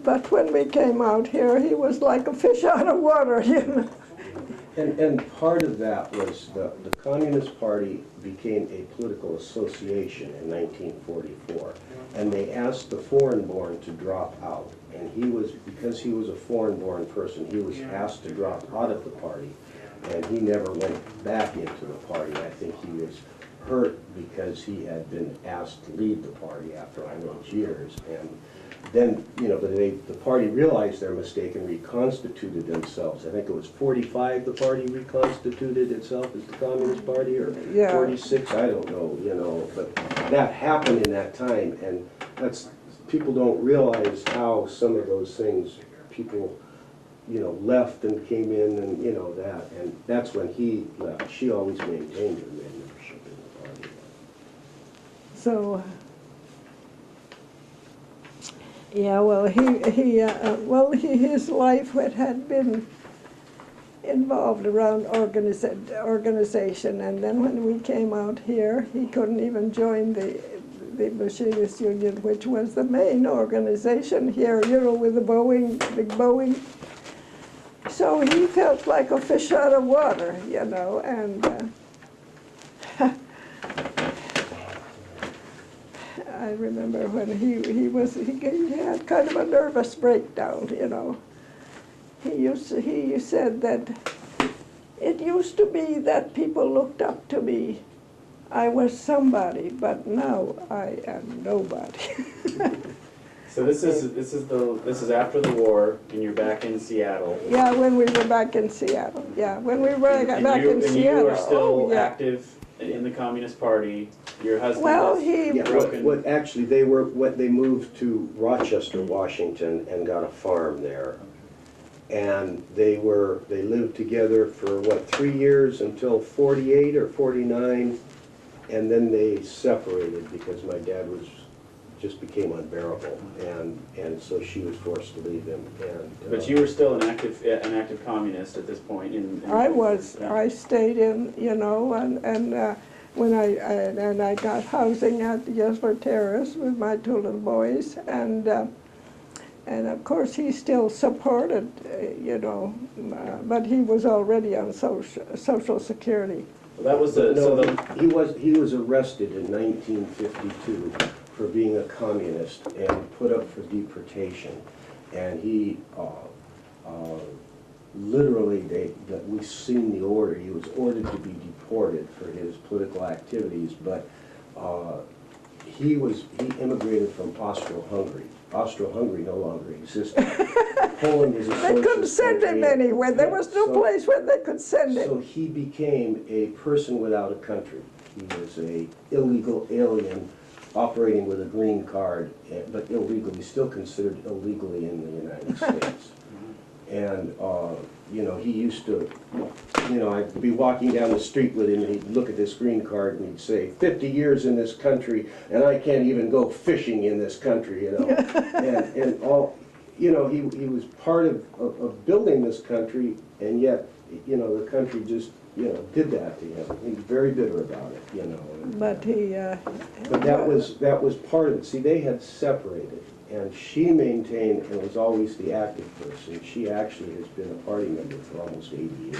But when we came out here, he was like a fish out of water, you know. And part of that was the Communist Party became a political association in 1944. And they asked the foreign-born to drop out. And he was, because he was a foreign-born person, he was asked to drop out of the party. And he never went back into the party. I think he was hurt because he had been asked to leave the party after all those years. And then, you know, the party realized their mistake and reconstituted themselves. I think it was 45 the party reconstituted itself as the Communist Party, or Yeah. 46, I don't know, you know. But that happened in that time, and that's, people don't realize how some of those things, people, you know, left and came in, and, you know, that. And that's when he left. She always maintained her membership in the party. So, yeah, well, his life had been involved around organization, and then when we came out here, he couldn't even join the Machinist Union, which was the main organization here, you know, with the Boeing, big Boeing. So he felt like a fish out of water, you know, and I remember when he had kind of a nervous breakdown, you know. He said that it used to be that people looked up to me. I was somebody, but now I am nobody. So this is after the war, and you're back in Seattle. Yeah, when we were back in Seattle. Yeah, when we were back in Seattle. And you are still yeah. active in the Communist Party. Your husband Well, has Yeah, broken. what actually they moved to Rochester, Washington, and got a farm there. And they lived together for what, 3 years until 48 or 49, and then they separated because my dad just became unbearable, and so she was forced to leave him. And But you were still an active communist at this point. I was. Yeah. I stayed in, you know, and when I got housing at the Yesler Terrace with my two little boys, and of course he still supported, you know, but he was already on Social Security. Well, that was he was arrested in 1952 for being a communist and put up for deportation, and he literally, we've seen the order. He was ordered to be deported for his political activities, but he immigrated from Austro-Hungary. Austro-Hungary no longer existed. Poland is a They couldn't send him anywhere. There was no place where they could send him. So he became a person without a country. He was a illegal alien operating with a green card, but illegally, still considered illegally in the United States. And, you know, he used to, you know, I'd be walking down the street with him, and he'd look at this green card and he'd say, 50 years in this country, and I can't even go fishing in this country, you know. and all, you know, he was part of building this country, and yet, you know, the country just, you know, did that to him. He was very bitter about it, you know. But he... But that was part of it. See, they had separated, and she maintained and was always the active person. She actually has been a party member for almost 80 years.